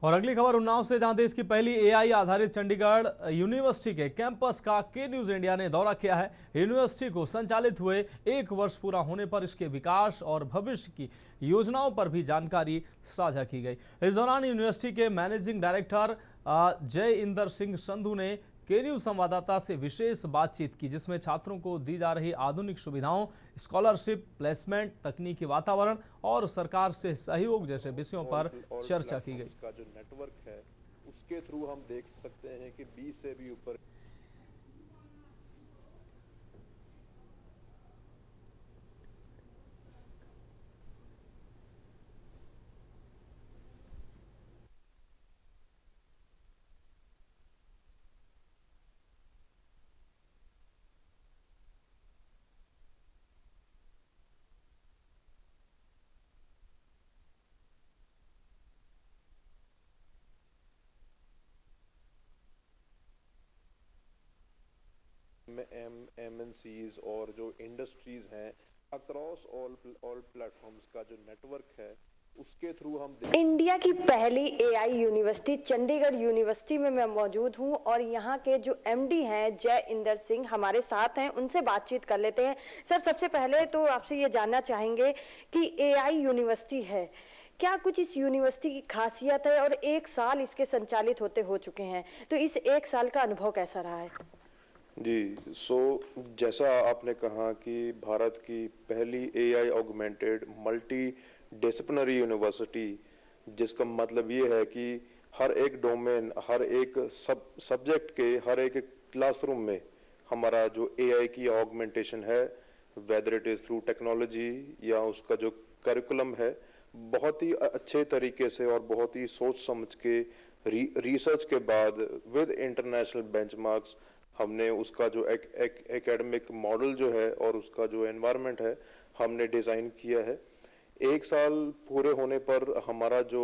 और अगली खबर उन्नाव से, जहां देश की पहली एआई आधारित चंडीगढ़ यूनिवर्सिटी के कैंपस का के न्यूज इंडिया ने दौरा किया है। यूनिवर्सिटी को संचालित हुए 1 वर्ष पूरा होने पर इसके विकास और भविष्य की योजनाओं पर भी जानकारी साझा की गई। इस दौरान यूनिवर्सिटी के मैनेजिंग डायरेक्टर जय इंदर सिंह संधू ने के न्यूज संवाददाता से विशेष बातचीत की, जिसमें छात्रों को दी जा रही आधुनिक सुविधाओं, स्कॉलरशिप, प्लेसमेंट, तकनीकी वातावरण और सरकार से सहयोग जैसे विषयों पर चर्चा की गई। का जो नेटवर्क है उसके थ्रू हम देख सकते हैं कि 20 से भी ऊपर MNCs और जो इंडस्ट्रीज हैं अक्रॉस ऑल प्लेटफॉर्म्स का जो नेटवर्क है उसके थ्रू हम इंडिया की पहली एआई यूनिवर्सिटी चंडीगढ़ यूनिवर्सिटी में मैं मौजूद हूं और यहां के जो एमडी हैं जय इंदर सिंह हमारे साथ हैं, उनसे बातचीत कर लेते हैं। सर, सबसे पहले तो आपसे ये जानना चाहेंगे कि एआई यूनिवर्सिटी है, क्या कुछ इस यूनिवर्सिटी की खासियत है? और 1 साल इसके संचालित होते हो चुके हैं, तो इस 1 साल का अनुभव कैसा रहा है? जी, जैसा आपने कहा कि भारत की पहली AI augmented multi disciplinary university, जिसका मतलब ये है कि हर एक डोमेन, हर एक सब्जेक्ट के हर एक क्लासरूम में हमारा जो एआई की ऑगमेंटेशन है, whether it is through technology या उसका जो करिकुलम है, बहुत ही अच्छे तरीके से और बहुत ही सोच समझ के रिसर्च के बाद विद इंटरनेशनल बेंचमार्क्स हमने उसका जो एकेडमिक मॉडल जो है और उसका जो एनवायरनमेंट है हमने डिज़ाइन किया है। 1 साल पूरे होने पर हमारा जो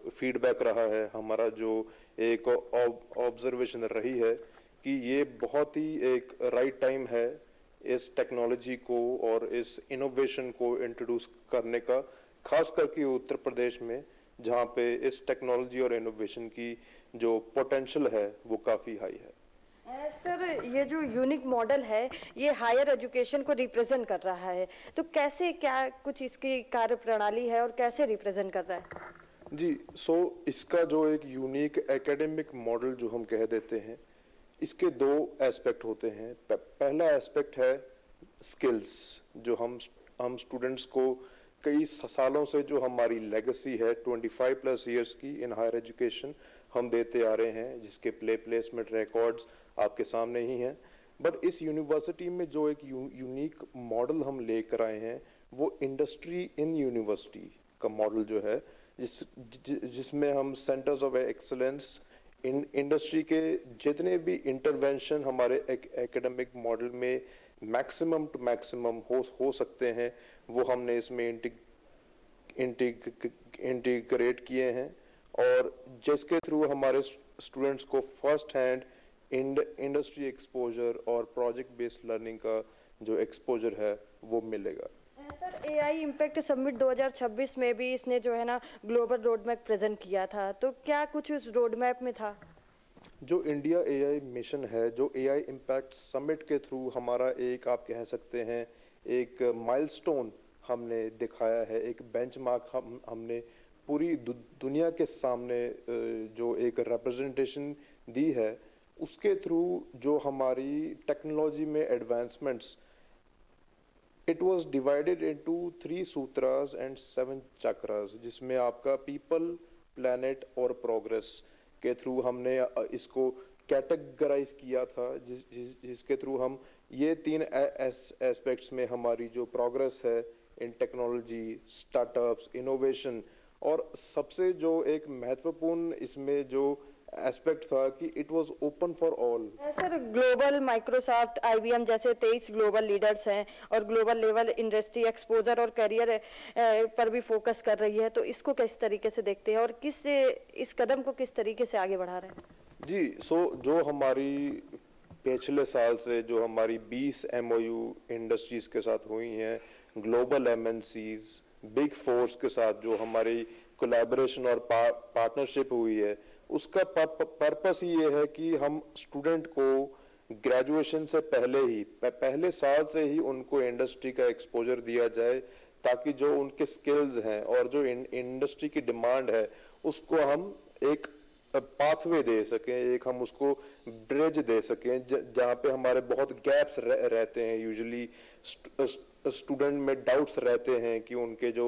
फीडबैक रहा है, हमारा जो एक ऑब्जर्वेशन रही है कि ये बहुत ही एक राइट टाइम है इस टेक्नोलॉजी को और इस इनोवेशन को इंट्रोड्यूस करने का, खास करके उत्तर प्रदेश में जहाँ पे इस टेक्नोलॉजी और इनोवेशन की जो पोटेंशियल है वो काफ़ी हाई है। सर, ये जो यूनिक मॉडल है ये हायर एजुकेशन को रिप्रेजेंट कर रहा है, तो कैसे, क्या कुछ इसकी कार्य प्रणाली है और कैसे रिप्रेजेंट कर रहा है? जी, इसका जो एक यूनिक एकेडमिक मॉडल जो हम कह देते हैं, इसके 2 एस्पेक्ट होते हैं। पहला एस्पेक्ट है स्किल्स, जो हम स्टूडेंट्स को कई सालों से जो हमारी लेगेसी है 25+ ईयर्स की इन हायर एजुकेशन हम देते आ रहे हैं, जिसके प्लेसमेंट रिकॉर्ड्स आपके सामने ही हैं। बट इस यूनिवर्सिटी में जो एक यूनिक मॉडल हम लेकर आए हैं वो इंडस्ट्री इन यूनिवर्सिटी का मॉडल जो है, जिसमें हम सेंटर्स ऑफ एक्सीलेंस इंडस्ट्री के जितने भी इंटरवेंशन हमारे एकेडमिक मॉडल में मैक्सिमम टू मैक्सिमम हो सकते हैं वो हमने इसमें इंटीग्रेट किए हैं, और जिसके थ्रू हमारे स्टूडेंट्स को फर्स्ट हैंड इंडस्ट्री एक्सपोजर और प्रोजेक्ट बेस्ड लर्निंग का जो एक्सपोजर है वो मिलेगा। सर, एआई इम्पैक्ट समिट 2026 में भी इसने जो है ना ग्लोबल रोड मैप प्रेजेंट किया था, तो क्या कुछ उस रोड मैप में था? जो इंडिया एआई मिशन है, जो एआई इम्पैक्ट समिट के थ्रू हमारा एक, आप कह सकते हैं, एक माइलस्टोन हमने दिखाया है, एक बेंचमार्क हमने पूरी दुनिया के सामने जो एक रिप्रेजेंटेशन दी है, उसके थ्रू जो हमारी टेक्नोलॉजी में advancements, it was divided into 3 sutras and 7 chakras, जिसमें आपका पीपल, प्लैनेट और प्रोग्रेस के थ्रू हमने इसको कैटेगराइज किया था, जिसके थ्रू हम ये 3 एस्पेक्ट्स में हमारी जो प्रोग्रेस है इन टेक्नोलॉजी, स्टार्टअप्स, इनोवेशन, और सबसे जो एक महत्वपूर्ण इसमें जो एस्पेक्ट था कि it was open for all. Sir, global Microsoft, IBM जैसे 23 ग्लोबल लीडर्स हैं और ग्लोबल लेवल इंडस्ट्री एक्सपोजर और करियर पर भी फोकस कर रही है, तो इसको किस तरीके से देखते हैं और इस कदम को किस तरीके से आगे बढ़ा रहे हैं? जी, जो हमारी पिछले साल से जो हमारी 20 MOU इंडस्ट्रीज के साथ हुई हैं, ग्लोबल MNCs, बिग फोर्स के साथ जो हमारी कोलैबोरेशन और पार्टनरशिप हुई है, उसका पर्पस ही ये है कि हम स्टूडेंट को ग्रेजुएशन से पहले साल से ही उनको इंडस्ट्री का एक्सपोजर दिया जाए, ताकि जो उनके स्किल्स हैं और जो इंडस्ट्री की डिमांड है उसको हम एक पाथवे दे सकें, एक हम उसको ब्रिज दे सकें, जहाँ पे हमारे बहुत गैप्स रहते हैं। यूजुअली स्टूडेंट में डाउट्स रहते हैं कि उनके जो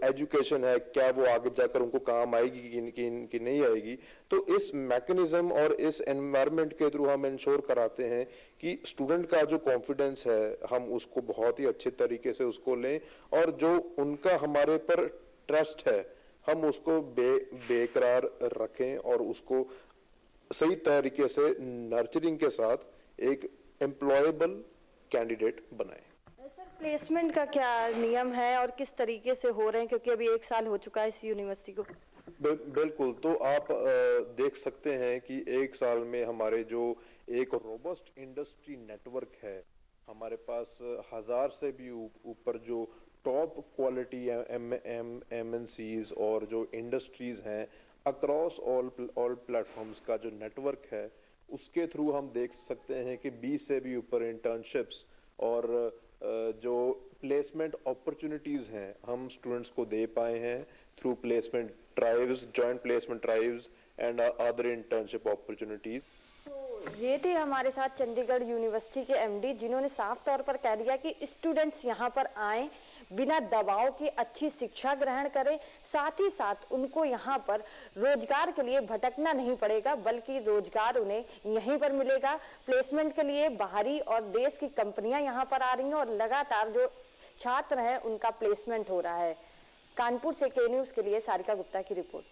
एजुकेशन है क्या वो आगे जाकर उनको काम आएगी कि नहीं आएगी। तो इस मैकेनिज्म और इस एनवायरनमेंट के थ्रू हम इंश्योर कराते हैं कि स्टूडेंट का जो कॉन्फिडेंस है हम उसको बहुत ही अच्छे तरीके से उसको लें, और जो उनका हमारे पर ट्रस्ट है हम उसको बेकरार रखें और उसको सही तरीके से नर्चरिंग के साथ एक एम्प्लॉयबल कैंडिडेट बनाएं। सर, प्लेसमेंट का क्या नियम है और किस तरीके से हो रहे हैं, क्योंकि अभी 1 साल हो चुका है इस यूनिवर्सिटी को? बिल्कुल, तो आप देख सकते हैं कि 1 साल में हमारे जो एक रोबस्ट इंडस्ट्री नेटवर्क है, हमारे पास 1000 से भी ऊपर जो टॉप क्वालिटी MNCs और जो इंडस्ट्रीज हैं अक्रॉस ऑल प्लेटफॉर्म्स का जो नेटवर्क है, उसके थ्रू हम देख सकते हैं कि 20 से भी ऊपर इंटर्नशिप्स और जो प्लेसमेंट अपॉर्चुनिटीज़ हैं हम स्टूडेंट्स को दे पाए हैं through placement drives, joint placement drives and other internship opportunities. ये थे हमारे साथ चंडीगढ़ यूनिवर्सिटी के एमडी, जिन्होंने साफ तौर पर कह दिया कि स्टूडेंट्स यहाँ पर आएं, बिना दबाव के अच्छी शिक्षा ग्रहण करें, साथ ही साथ उनको यहाँ पर रोजगार के लिए भटकना नहीं पड़ेगा, बल्कि रोजगार उन्हें यहीं पर मिलेगा। प्लेसमेंट के लिए बाहरी और देश की कंपनियां यहाँ पर आ रही हैं और लगातार जो छात्र हैं उनका प्लेसमेंट हो रहा है। कानपुर से के न्यूज़ के लिए सारिका गुप्ता की रिपोर्ट।